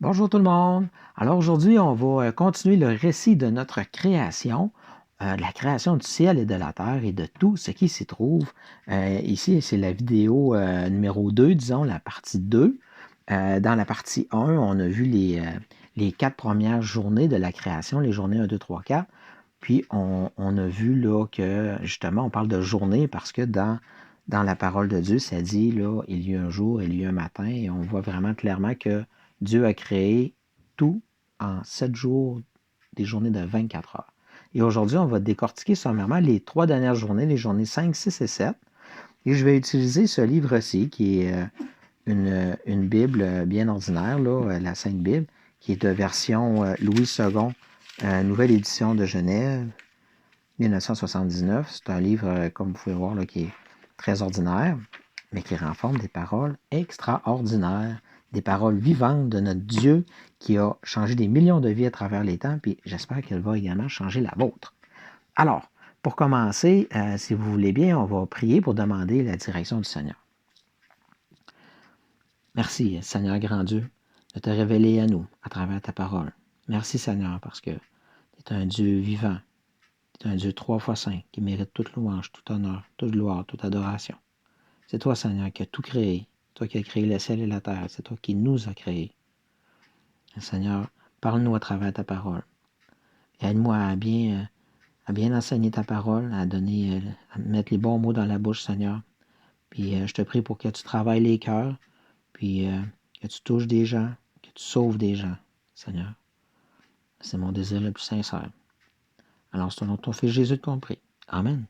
Bonjour tout le monde. Alors aujourd'hui, on va continuer le récit de notre création, de la création du ciel et de la terre et de tout ce qui s'y trouve. Ici, c'est la vidéo numéro 2, disons, la partie 2. Dans la partie 1, on a vu les 4 premières journées de la création, les journées 1, 2, 3, 4. Puis on a vu là que justement, on parle de journée parce que dans la parole de Dieu, ça dit là, il y a un jour, il y a un matin, et on voit vraiment clairement que Dieu a créé tout en 7 jours, des journées de 24 heures. Et aujourd'hui, on va décortiquer sommairement les 3 dernières journées, les journées 5, 6 et 7. Et je vais utiliser ce livre-ci, qui est une Bible bien ordinaire, là, la Sainte Bible, qui est de version Louis II, nouvelle édition de Genève, 1979. C'est un livre, comme vous pouvez voir, là, qui est très ordinaire, mais qui renferme des paroles extraordinaires, des paroles vivantes de notre Dieu qui a changé des millions de vies à travers les temps, puis j'espère qu'elle va également changer la vôtre. Alors, pour commencer, si vous voulez bien, on va prier pour demander la direction du Seigneur. Merci, Seigneur grand Dieu, de te révéler à nous à travers ta parole. Merci, Seigneur, parce que tu es un Dieu vivant. Tu es un Dieu 3 fois saint qui mérite toute louange, tout honneur, toute gloire, toute adoration. C'est toi, Seigneur, qui as tout créé. Toi qui as créé le ciel et la terre. C'est toi qui nous as créés. Seigneur, parle-nous à travers ta parole. Aide-moi à bien enseigner ta parole, à mettre les bons mots dans la bouche, Seigneur. Puis je te prie pour que tu travailles les cœurs, puis que tu touches des gens, que tu sauves des gens, Seigneur. C'est mon désir le plus sincère. Alors, c'est au nom de ton Fils Jésus qu'on prie. Amen.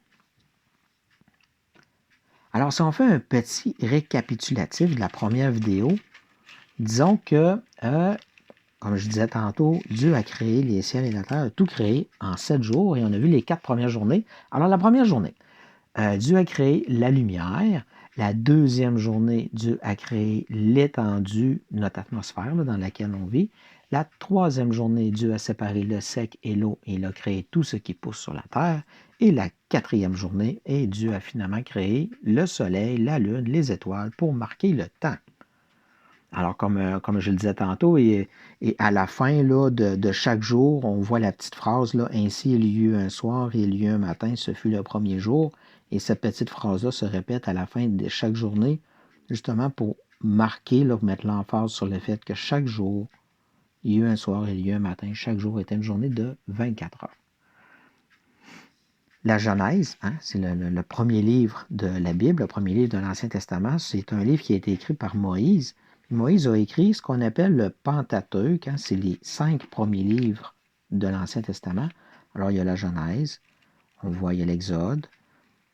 Alors, si on fait un petit récapitulatif de la première vidéo, disons que, comme je disais tantôt, Dieu a créé les ciels et la terre, a tout créé en 7 jours, et on a vu les 4 premières journées. Alors, la première journée, Dieu a créé la lumière. La deuxième journée, Dieu a créé l'étendue, notre atmosphère là, dans laquelle on vit. La troisième journée, Dieu a séparé le sec et l'eau et il a créé tout ce qui pousse sur la terre. Et la quatrième journée, et Dieu a finalement créé le soleil, la lune, les étoiles pour marquer le temps. Alors, comme je le disais tantôt, et à la fin là, de chaque jour, on voit la petite phrase là, ainsi il y eut un soir et il y eut un matin, ce fut le premier jour. Et cette petite phrase-là se répète à la fin de chaque journée, justement pour marquer, là, mettre l'emphase sur le fait que chaque jour, il y eut un soir et il y eut un matin. Chaque jour était une journée de 24 heures. La Genèse, hein, c'est le premier livre de la Bible, le premier livre de l'Ancien Testament. C'est un livre qui a été écrit par Moïse. Moïse a écrit ce qu'on appelle le Pentateuque, hein, c'est les 5 premiers livres de l'Ancien Testament. Alors, il y a la Genèse, on voit, il y a l'Exode,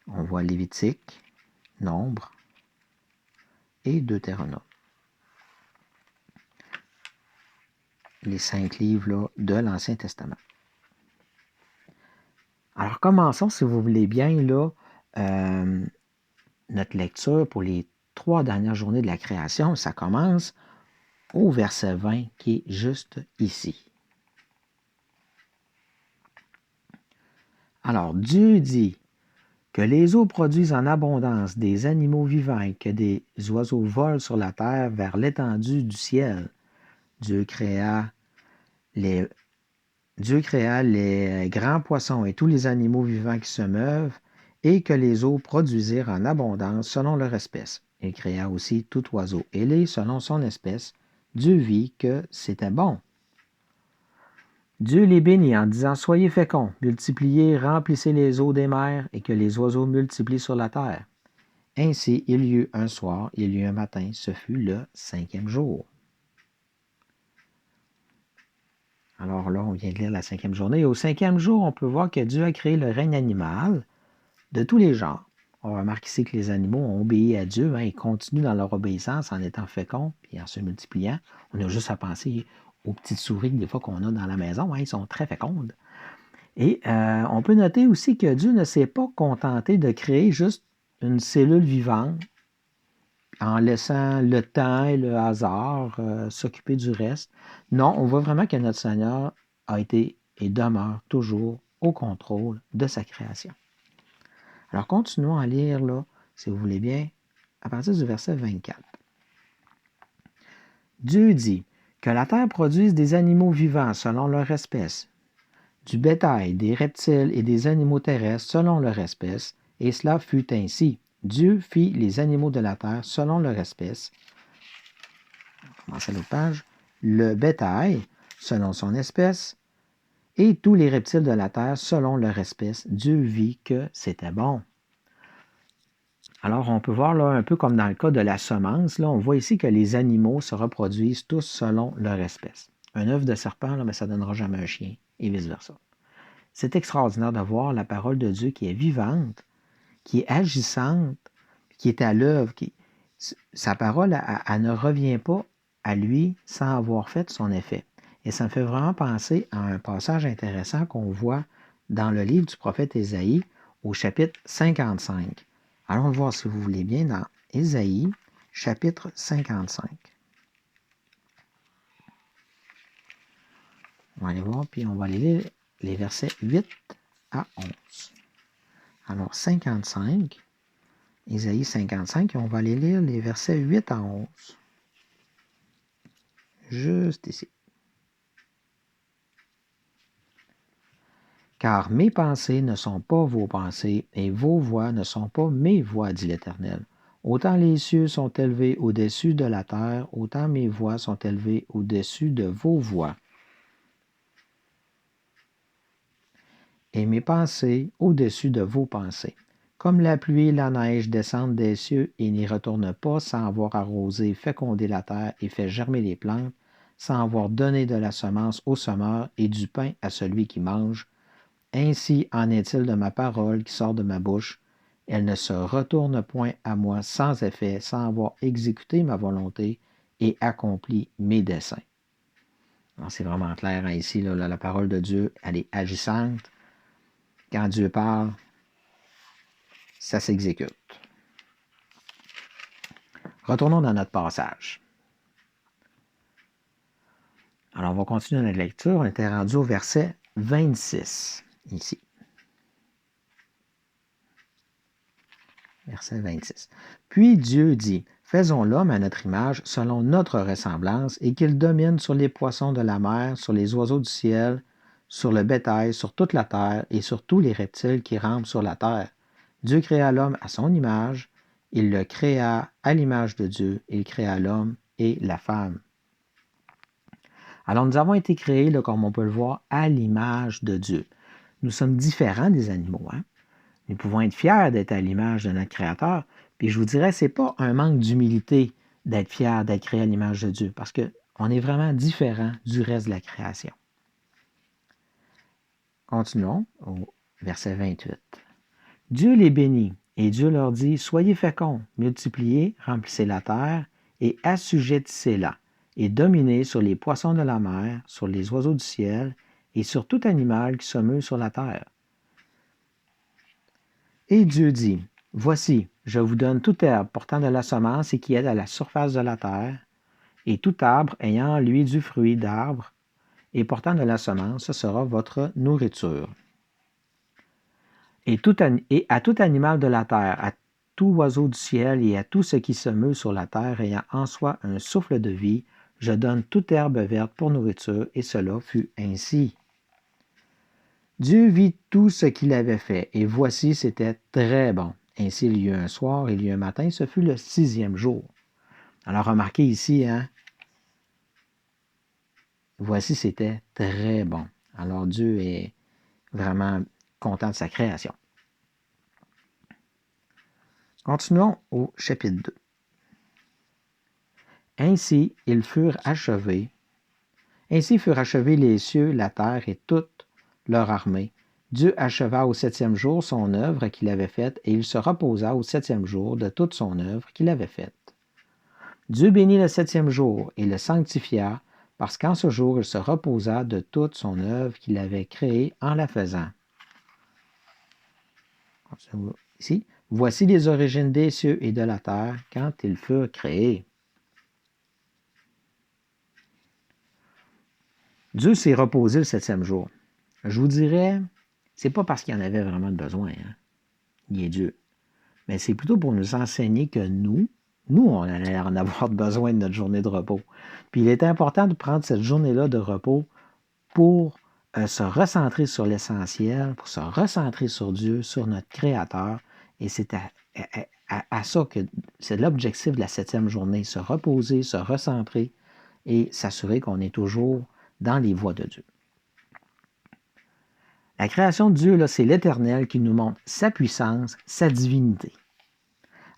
on voit Lévitique, Nombre et Deutéronome. Les 5 livres là, de l'Ancien Testament. Alors, commençons, si vous voulez bien, là, notre lecture pour les 3 dernières journées de la création. Ça commence au verset 20 qui est juste ici. Alors, Dieu dit que les eaux produisent en abondance des animaux vivants et que des oiseaux volent sur la terre vers l'étendue du ciel. Dieu créa les grands poissons et tous les animaux vivants qui se meuvent, et que les eaux produisirent en abondance selon leur espèce. Il créa aussi tout oiseau ailé selon son espèce. Dieu vit que c'était bon. Dieu les bénit en disant: Soyez féconds, multipliez, remplissez les eaux des mers, et que les oiseaux multiplient sur la terre. Ainsi il y eut un soir, il y eut un matin, ce fut le 5e jour. Alors là, on vient de lire la 5e journée. Et au 5e jour, on peut voir que Dieu a créé le règne animal de tous les genres. On remarque ici que les animaux ont obéi à Dieu, hein, ils continuent dans leur obéissance en étant féconds et en se multipliant. On a juste à penser aux petites souris des fois qu'on a dans la maison, hein, ils sont très fécondes. Et on peut noter aussi que Dieu ne s'est pas contenté de créer juste une cellule vivante en laissant le temps et le hasard s'occuper du reste. Non, on voit vraiment que notre Seigneur a été et demeure toujours au contrôle de sa création. Alors, continuons à lire, là, si vous voulez bien, à partir du verset 24. Dieu dit Que la terre produise des animaux vivants selon leur espèce, du bétail, des reptiles et des animaux terrestres selon leur espèce, et cela fut ainsi. Dieu fit les animaux de la terre selon leur espèce. On commence à l'autre page. Le bétail selon son espèce, et tous les reptiles de la terre selon leur espèce. Dieu vit que c'était bon. Alors, on peut voir là, un peu comme dans le cas de la semence, là, on voit ici que les animaux se reproduisent tous selon leur espèce. Un œuf de serpent, là, ça ne donnera jamais un chien, et vice-versa. C'est extraordinaire de voir la parole de Dieu qui est vivante, qui est agissante, qui est à l'œuvre. Sa parole, elle ne revient pas à lui sans avoir fait son effet. Et ça me fait vraiment penser à un passage intéressant qu'on voit dans le livre du prophète Ésaïe, au chapitre 55. Allons le voir, si vous voulez bien, dans Ésaïe, chapitre 55. On va aller voir, puis on va aller lire les versets 8 à 11. Alors, 55, Ésaïe 55, et on va aller lire les versets 8 à 11. Juste ici. Car mes pensées ne sont pas vos pensées, et vos voix ne sont pas mes voix, dit l'Éternel. Autant les cieux sont élevés au-dessus de la terre, autant mes voix sont élevées au-dessus de vos voix. Et mes pensées au-dessus de vos pensées. Comme la pluie et la neige descendent des cieux et n'y retournent pas sans avoir arrosé, fécondé la terre et fait germer les plantes, sans avoir donné de la semence au semeur et du pain à celui qui mange, ainsi en est-il de ma parole qui sort de ma bouche. Elle ne se retourne point à moi sans effet, sans avoir exécuté ma volonté et accompli mes desseins. C'est vraiment clair hein, ici, là, la parole de Dieu, elle est agissante. Quand Dieu parle, ça s'exécute. Retournons dans notre passage. Alors, on va continuer notre lecture. On était rendu au verset 26, ici. Verset 26. Puis Dieu dit, faisons l'homme à notre image, selon notre ressemblance, et qu'il domine sur les poissons de la mer, sur les oiseaux du ciel, sur le bétail, sur toute la terre, et sur tous les reptiles qui rampent sur la terre. Dieu créa l'homme à son image, il le créa à l'image de Dieu, il créa l'homme et la femme. Alors nous avons été créés, là, comme on peut le voir, à l'image de Dieu. Nous sommes différents des animaux, hein? Nous pouvons être fiers d'être à l'image de notre Créateur. Puis je vous dirais, ce n'est pas un manque d'humilité d'être fier d'être créé à l'image de Dieu, parce qu'on est vraiment différent du reste de la création. Continuons au verset 28. Dieu les bénit, et Dieu leur dit, soyez féconds, multipliez, remplissez la terre, et assujettissez-la, et dominez sur les poissons de la mer, sur les oiseaux du ciel, et sur tout animal qui se meut sur la terre. Et Dieu dit, voici, je vous donne toute herbe portant de la semence et qui est à la surface de la terre, et tout arbre ayant en lui du fruit d'arbre et portant de la semence, ce sera votre nourriture. Et à tout animal de la terre, à tout oiseau du ciel et à tout ce qui se meut sur la terre ayant en soi un souffle de vie, je donne toute herbe verte pour nourriture, et cela fut ainsi. Dieu vit tout ce qu'il avait fait, et voici, c'était très bon. Ainsi, il y eut un soir, il y eut un matin, ce fut le 6e jour. Alors, remarquez ici, hein, voici, c'était très bon. Alors, Dieu est vraiment content de sa création. Continuons au chapitre 2. Ainsi furent achevés les cieux, la terre et toute leur armée. Dieu acheva au 7e jour son œuvre qu'il avait faite, et il se reposa au 7e jour de toute son œuvre qu'il avait faite. Dieu bénit le 7e jour et le sanctifia, parce qu'en ce jour il se reposa de toute son œuvre qu'il avait créée en la faisant. Ici, voici les origines des cieux et de la terre quand ils furent créés. Dieu s'est reposé le 7e jour. Je vous dirais, c'est pas parce qu'il en avait vraiment besoin, hein. Il est Dieu. Mais c'est plutôt pour nous enseigner que nous, nous, on allait en avoir besoin de notre journée de repos. Puis il est important de prendre cette journée-là de repos pour se recentrer sur l'essentiel, pour se recentrer sur Dieu, sur notre Créateur. Et c'est à ça que c'est l'objectif de la 7e journée, se reposer, se recentrer et s'assurer qu'on est toujours dans les voies de Dieu. La création de Dieu, là, c'est l'Éternel qui nous montre sa puissance, sa divinité.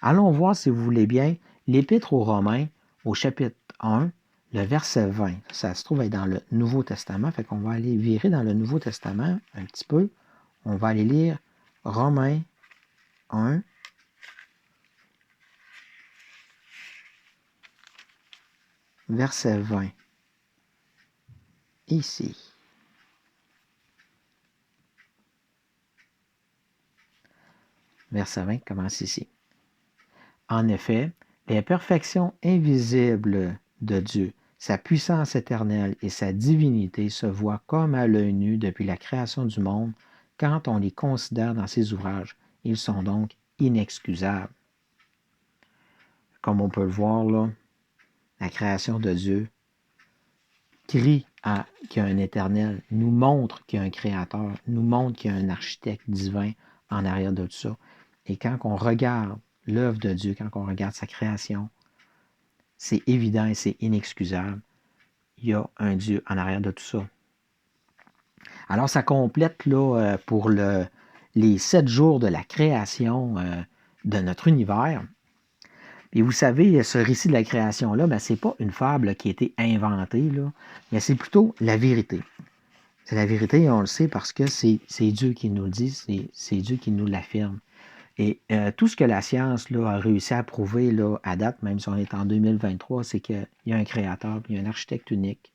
Allons voir, si vous voulez bien, l'Épître aux Romains, au chapitre 1, le verset 20. Ça se trouve être dans le Nouveau Testament, fait qu'on va aller virer dans le Nouveau Testament un petit peu. On va aller lire Romains 1, verset 20. Ici. Verset 20 commence ici. En effet, les perfections invisibles de Dieu, sa puissance éternelle et sa divinité se voient comme à l'œil nu depuis la création du monde quand on les considère dans ses ouvrages. Ils sont donc inexcusables. Comme on peut le voir là, la création de Dieu crie qu'il y a un éternel, nous montre qu'il y a un créateur, nous montre qu'il y a un architecte divin en arrière de tout ça. Et quand on regarde l'œuvre de Dieu, quand on regarde sa création, c'est évident et c'est inexcusable. Il y a un Dieu en arrière de tout ça. Alors, ça complète là, pour les 7 jours de la création de notre univers. Et vous savez, ce récit de la création-là, ben, ce n'est pas une fable qui a été inventée, là, mais c'est plutôt la vérité. C'est la vérité, et on le sait parce que c'est Dieu qui nous le dit, c'est Dieu qui nous l'affirme. Et tout ce que la science là, a réussi à prouver là, à date, même si on est en 2023, c'est qu'il y a un créateur, il y a un architecte unique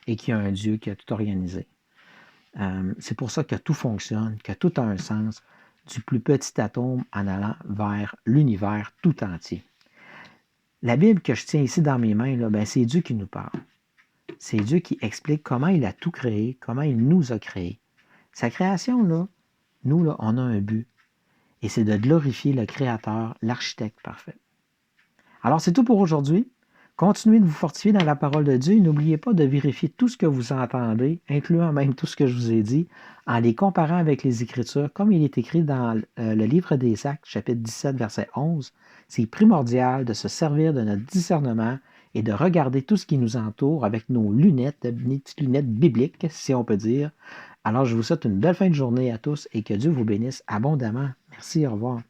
et qu'il y a un Dieu qui a tout organisé. C'est pour ça que tout fonctionne, que tout a un sens, du plus petit atome en allant vers l'univers tout entier. La Bible que je tiens ici dans mes mains, là, ben, c'est Dieu qui nous parle. C'est Dieu qui explique comment il a tout créé, comment il nous a créés. Sa création, là, nous, là, on a un but. Et c'est de glorifier le Créateur, l'architecte parfait. Alors, c'est tout pour aujourd'hui. Continuez de vous fortifier dans la parole de Dieu et n'oubliez pas de vérifier tout ce que vous entendez, incluant même tout ce que je vous ai dit, en les comparant avec les Écritures, comme il est écrit dans le livre des Actes, chapitre 17, verset 11. C'est primordial de se servir de notre discernement et de regarder tout ce qui nous entoure avec nos lunettes, des petites lunettes bibliques, si on peut dire. Alors, je vous souhaite une belle fin de journée à tous et que Dieu vous bénisse abondamment. Merci, au revoir.